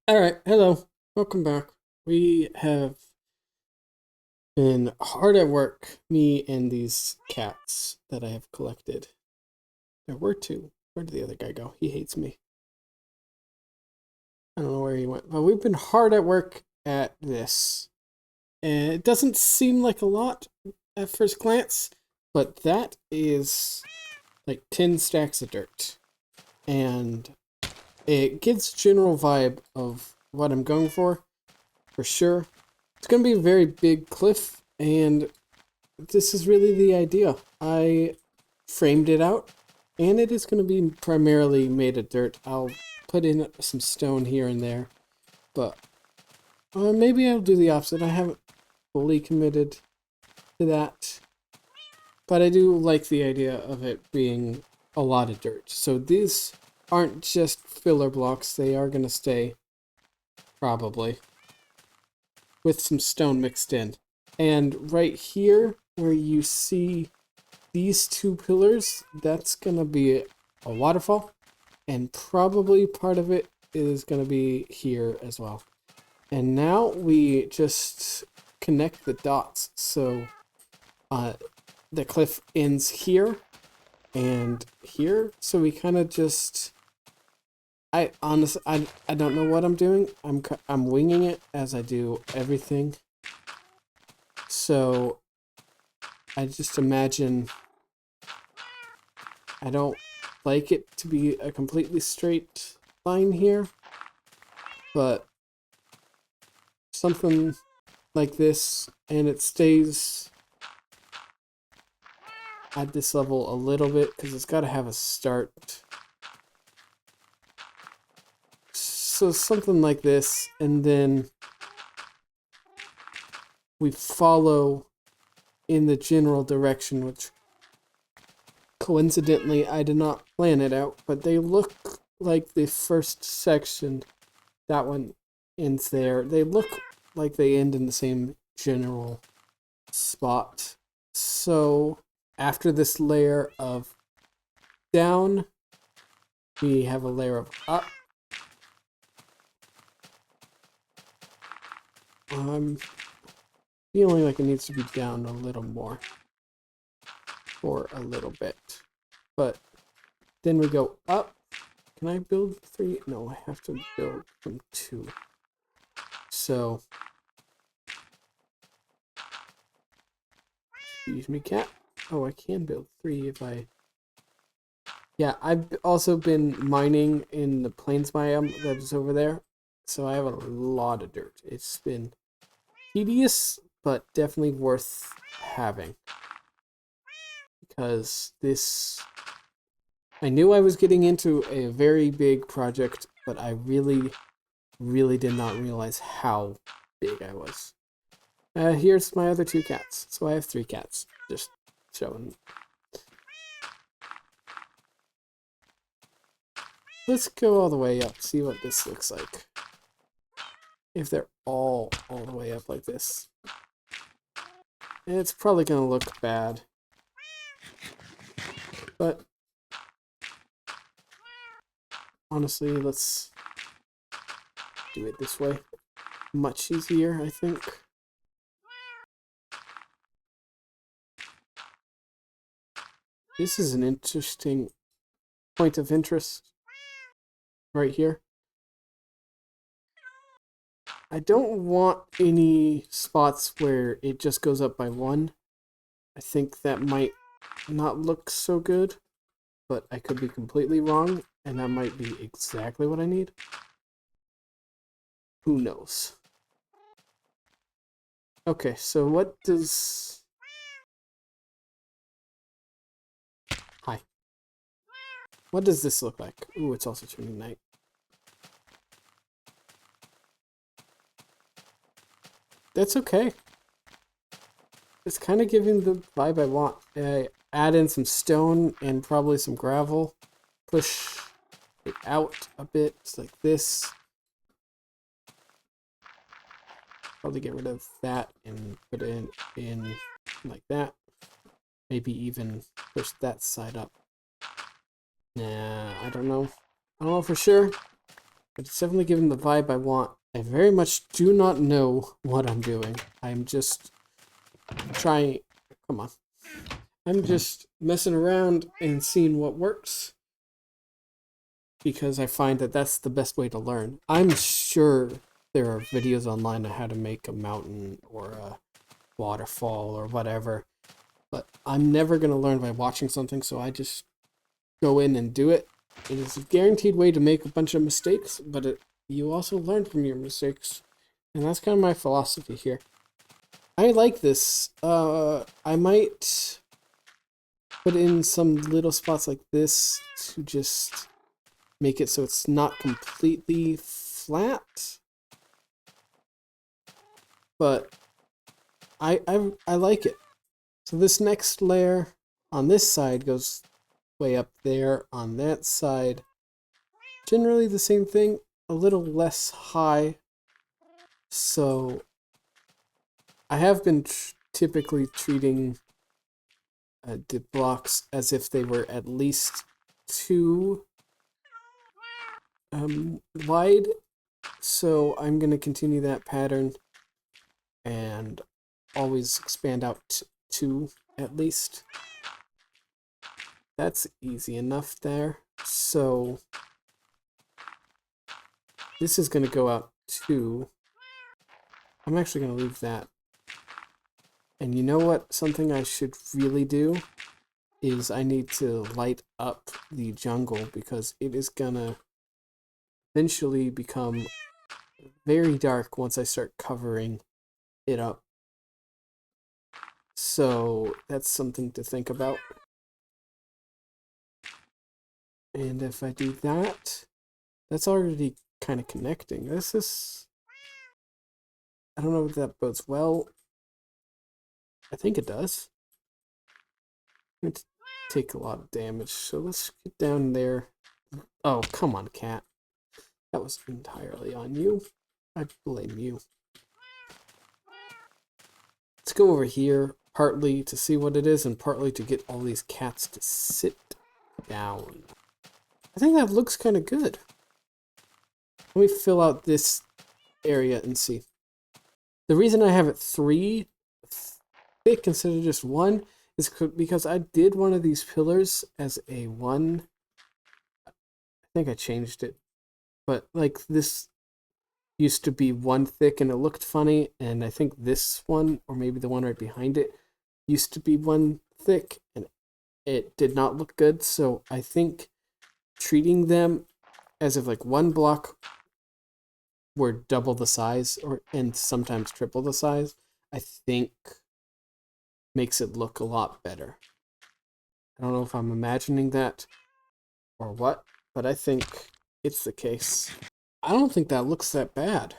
All right, hello, welcome back. We have been hard at work, me and these cats that I have collected. There were two. Where did the other guy go? He hates me. I don't know where he went, but we've been hard at work at this. And it doesn't seem like a lot at first glance, but that is like 10 stacks of dirt. And it gives general vibe of what I'm going for sure. It's going to be a very big cliff, and this is really the idea. I framed it out, and it is going to be primarily made of dirt. I'll put in some stone here and there, but maybe I'll do the opposite. I haven't fully committed to that, but I do like the idea of it being a lot of dirt. So these aren't just filler blocks, they are going to stay, probably, with some stone mixed in. And right here, where you see these two pillars, that's going to be a waterfall. And probably part of it is going to be here as well. And now we just connect the dots. So the cliff ends here and here. So we kind of just... I honestly, I don't know what I'm doing. I'm winging it as I do everything. So I just imagine I don't like it to be a completely straight line here, but something like this, and it stays at this level a little bit because it's got to have a start. So something like this, and then we follow in the general direction, which coincidentally I did not plan it out, but they look like the first section, that one ends there. They look like they end in the same general spot. So after this layer of down, we have a layer of up. I'm feeling like it needs to be down a little more for a little bit. But then we go up. Can I build 3? No, I have to build from 2. So, excuse me, cat. Oh, I can build 3 if I... Yeah, I've also been mining in the plains biome that is over there. So I have a lot of dirt. It's been tedious, but definitely worth having. Because this... I knew I was getting into a very big project, but I really did not realize how big I was. Here's my other 2 cats. So I have 3 cats. Just showing. Let's go all the way up, see what this looks like. If they're all the way up like this. It's probably going to look bad. But honestly, let's do it this way. Much easier, I think. This is an interesting point of interest right here. I don't want any spots where it just goes up by 1. I think that might not look so good, but I could be completely wrong, and that might be exactly what I need. Who knows? Okay, so what does... Hi. What does this look like? Ooh, it's also turning night. That's okay. It's kind of giving the vibe I want. I add in some stone and probably some gravel. Push it out a bit, like this. Probably get rid of that and put it in like that. Maybe even push that side up. Nah, I don't know. I don't know for sure. But it's definitely giving the vibe I want. I very much do not know what I'm doing. I'm just trying. Come on. I'm just messing around and seeing what works. Because I find that that's the best way to learn. I'm sure there are videos online on how to make a mountain or a waterfall or whatever. But I'm never going to learn by watching something, so I just go in and do it. It is a guaranteed way to make a bunch of mistakes, but you also learn from your mistakes. And that's kind of my philosophy here. I like this. I might put in some little spots like this to just make it so it's not completely flat. But I like it. So this next layer on this side goes way up there on that side. Generally the same thing, a little less high. So I have been typically treating the blocks as if they were at least 2 wide. So I'm going to continue that pattern and always expand out to 2 at least. That's easy enough there. So this is going to go out 2. I'm actually going to leave that. And you know what? Something I should really do is I need to light up the jungle because it is going to eventually become very dark once I start covering it up. So that's something to think about. And if I do that, that's already kind of connecting. This is... I don't know if that bodes well. I think it does. I'm going to take a lot of damage, so let's get down there. Oh, come on, cat. That was entirely on you. I blame you. Let's go over here, partly to see what it is, and partly to get all these cats to sit down. I think that looks kind of good. Let me fill out this area and see. The reason I have it 3 thick instead of just 1 is because I did one of these pillars as a 1. I think I changed it. But like this used to be 1 thick and it looked funny, and I think this one, or maybe the one right behind it, used to be 1 thick and it did not look good. So I think treating them as if like 1 block were double the size and sometimes triple the size, I think makes it look a lot better. I don't know if I'm imagining that or what, but I think it's the case. I don't think that looks that bad.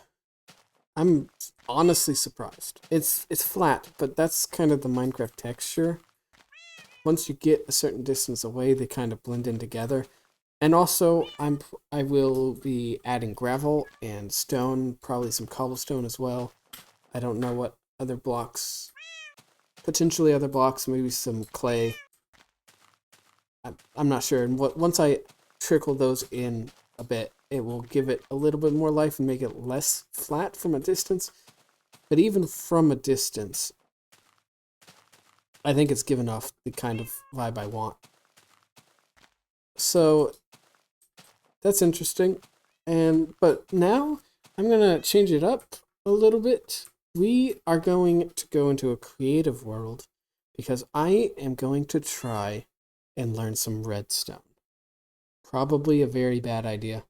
I'm honestly surprised. It's flat, but that's kind of the Minecraft texture. Once you get a certain distance away, they kind of blend in together. And also, I will be adding gravel and stone, probably some cobblestone as well. I don't know what other blocks, potentially other blocks, maybe some clay. I'm not sure. And once I trickle those in a bit, it will give it a little bit more life and make it less flat from a distance. But even from a distance, I think it's given off the kind of vibe I want. So that's interesting. But now I'm gonna change it up a little bit. We are going to go into a creative world because I am going to try and learn some redstone. Probably a very bad idea.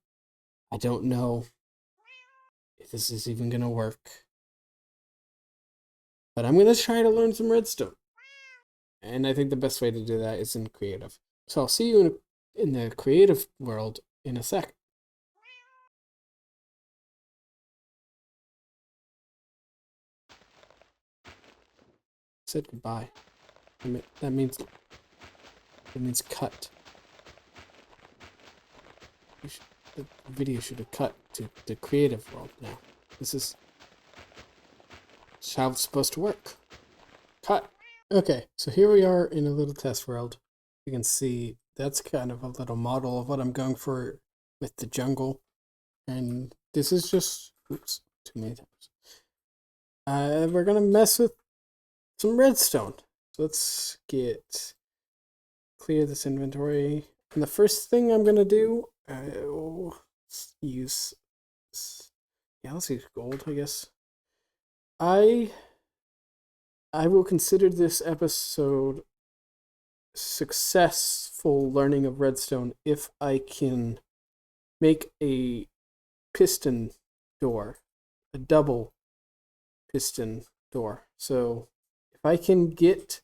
I don't know if this is even gonna work. But I'm gonna try to learn some redstone. And I think the best way to do that is in creative. So I'll see you in the creative world in a sec. Said goodbye. That means cut. The video should have cut to the creative world now. This is how it's supposed to work. Cut. Okay, so here we are in a little test world. You can see that's kind of a little model of what I'm going for with the jungle. And this is just, oops, too many times. We're gonna mess with some redstone. So let's clear this inventory. And the first thing I'm gonna do, let's use, yeah, let's use gold, I guess. I will consider this episode successful learning of redstone if I can make a piston door, a double piston door. So if I can get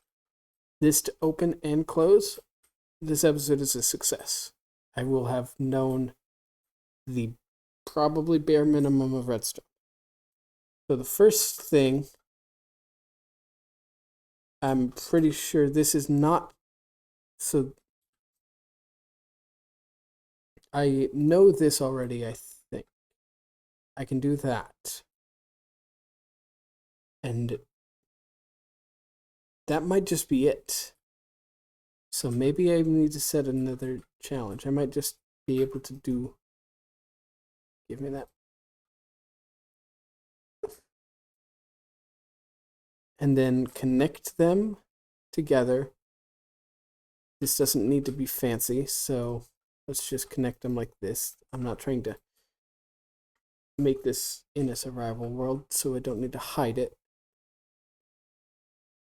this to open and close, this episode is a success. I will have known the probably bare minimum of redstone. So the first thing, I'm pretty sure this is not, so I know this already, I think. I can do that. And that might just be it. So maybe I need to set another challenge. I might just be able to do, give me that. And then connect them together. This doesn't need to be fancy, so let's just connect them like this. I'm not trying to make this in a survival world, so I don't need to hide it.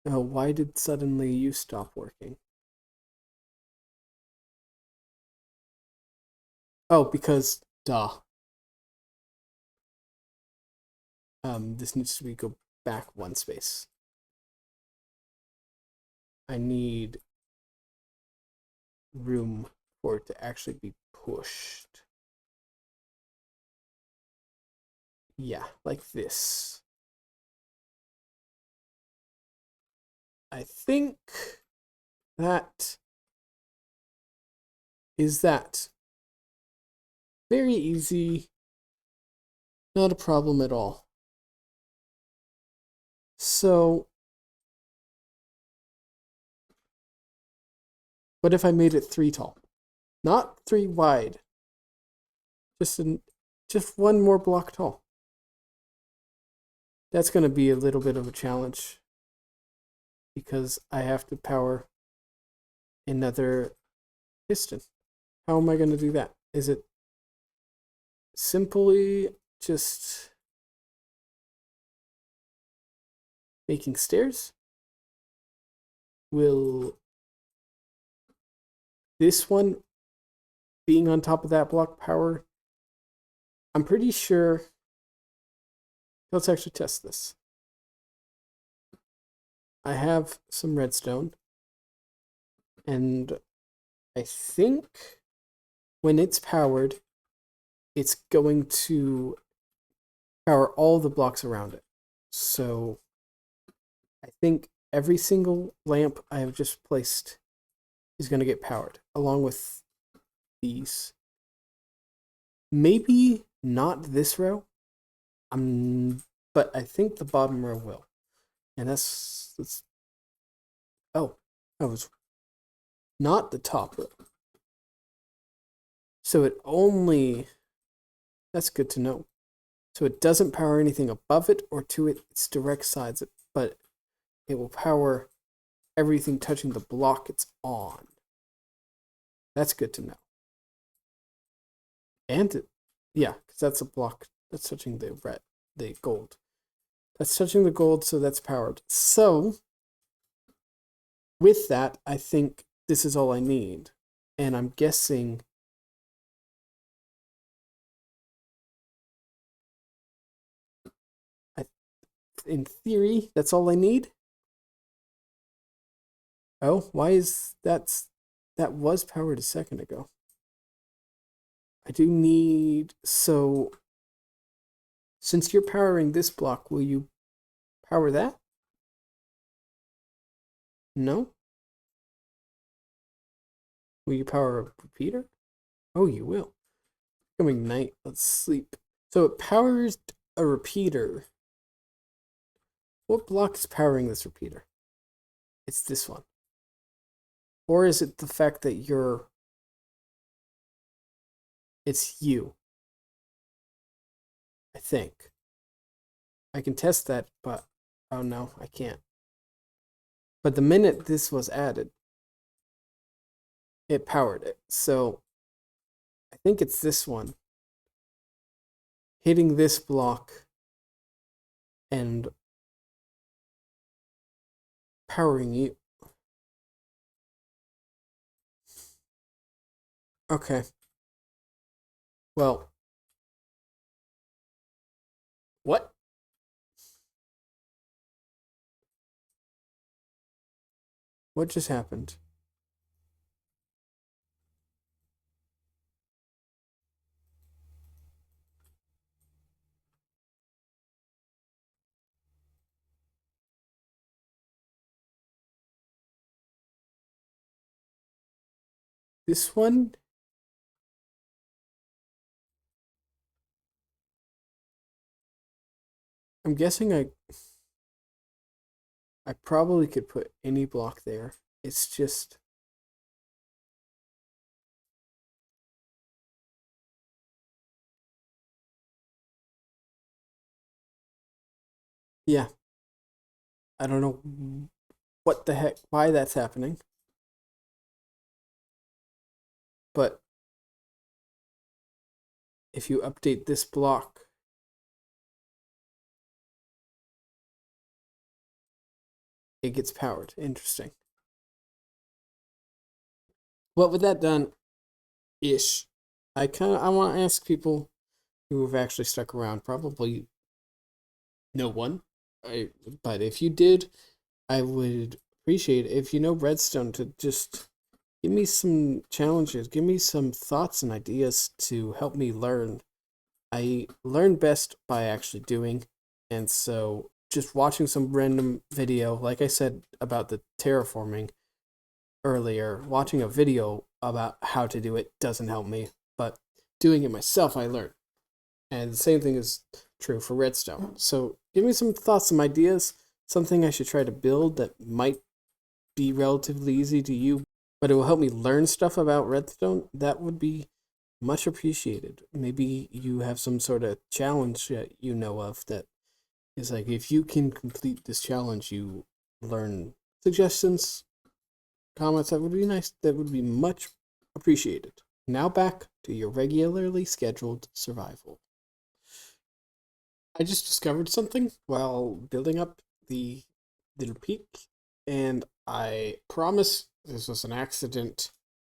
Oh, why did suddenly you stop working? Oh, because, duh. This needs to be go back one space. I need room for it to actually be pushed. Yeah, like this. I think that is that. Very easy. Not a problem at all. So, what if I made it 3 tall? Not 3 wide. Just one more block tall. That's going to be a little bit of a challenge because I have to power another piston. How am I going to do that? Is it simply just making stairs? Will this one being on top of that block power? I'm pretty sure. Let's actually test this. I have some redstone, and I think when it's powered, it's going to power all the blocks around it. So I think every single lamp I have just placed is going to get powered, along with these. Maybe not this row, but I think the bottom row will. And that's oh, that was not the top row. So it only, that's good to know. So it doesn't power anything above it or to its direct sides, but it will power everything touching the block it's on. That's good to know. And yeah, because that's a block that's touching the gold. That's touching the gold, so that's powered. So with that, I think this is all I need. And I'm guessing in theory, that's all I need. Oh, why is that was powered a second ago? I do need, so since you're powering this block, will you power that? No? Will you power a repeater? Oh, you will. Coming night, let's sleep. So it powers a repeater. What block is powering this repeater? It's this one. Or is it the fact that it's you? think. I can test that, but oh no, I can't. But the minute this was added, it powered it. So I think it's this one. Hitting this block and powering you. Okay. Well, what? What just happened? This one? I'm guessing I probably could put any block there. It's just yeah. I don't know what the heck why that's happening. But if you update this block, it gets powered. Interesting. What with that done ish, I want to ask people who have actually stuck around. Probably no one. But if you did, I would appreciate it if you know Redstone to just give me some challenges, give me some thoughts and ideas to help me learn. I learn best by actually doing, and so just watching some random video, like I said about the terraforming earlier, watching a video about how to do it doesn't help me, but doing it myself, I learn. And the same thing is true for redstone. So give me some thoughts, some ideas, something I should try to build that might be relatively easy to you, but it will help me learn stuff about redstone. That would be much appreciated. Maybe you have some sort of challenge that you know of that is like, if you can complete this challenge, you learn suggestions, comments. That would be nice. That would be much appreciated. Now back to your regularly scheduled survival. I just discovered something while building up the little peak, and I promise this was an accident.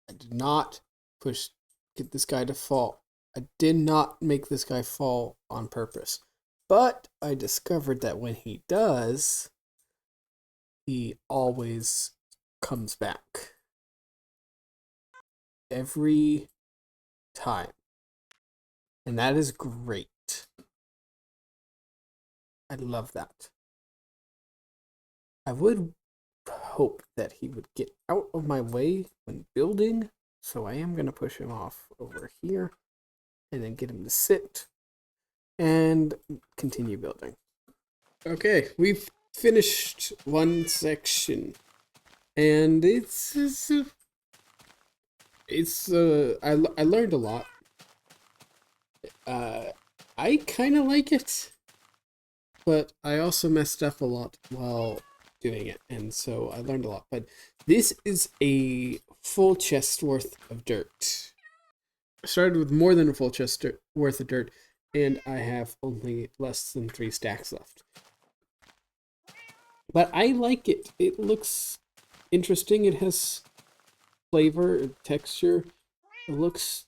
I did not get this guy to fall. I did not make this guy fall on purpose. But I discovered that when he does, he always comes back. Every time. And that is great. I love that. I would hope that he would get out of my way when building, so I am going to push him off over here and then get him to sit and continue building. Okay, we've finished one section, and I learned a lot. I kind of like it, but I also messed up a lot while doing it, and so I learned a lot. But this is a full chest worth of dirt. I started with more than a full chest worth of dirt, and I have only less than 3 stacks left. But I like it. It looks interesting. It has flavor, texture. It looks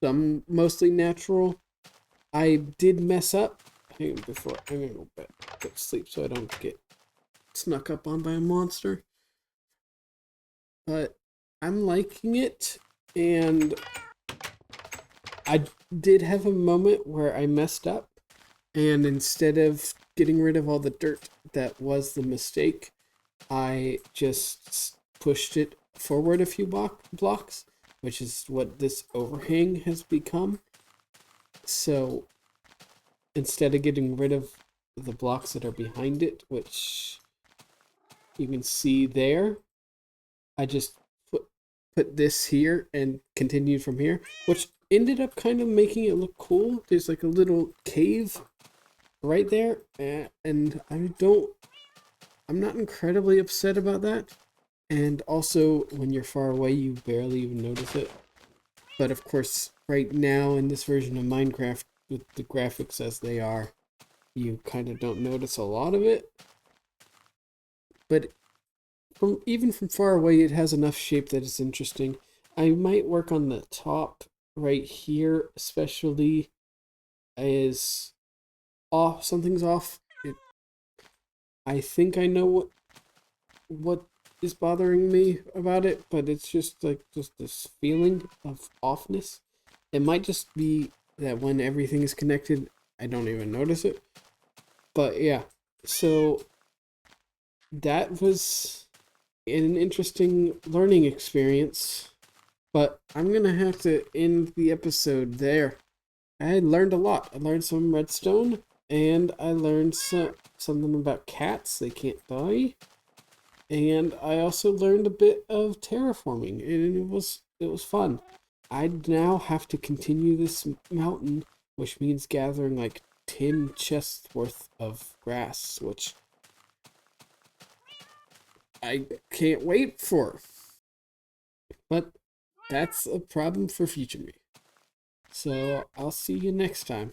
mostly natural. I did mess up. Hang on, before I'm gonna go to sleep so I don't get snuck up on by a monster. But I'm liking it, and I did have a moment where I messed up, and instead of getting rid of all the dirt that was the mistake, I just pushed it forward a few blocks, which is what this overhang has become. So instead of getting rid of the blocks that are behind it, which you can see there, I just put this here and continued from here, which ended up kind of making it look cool. There's like a little cave right there, and I'm not incredibly upset about that. And also, when you're far away, you barely even notice it. But of course, right now in this version of Minecraft, with the graphics as they are, you kind of don't notice a lot of it. But even from far away, it has enough shape that it's interesting. I might work on the top right here, especially as off. Something's off. I think I know what is bothering me about it, but it's just like just this feeling of offness. It might just be that when everything is connected, I don't even notice it. But yeah, so that was an interesting learning experience. But I'm gonna have to end the episode there. I learned a lot. I learned some redstone, and I learned something about cats. They can't die. And I also learned a bit of terraforming, and it was fun. I now have to continue this mountain, which means gathering like 10 chests worth of grass, which I can't wait for. But that's a problem for future me. So I'll see you next time.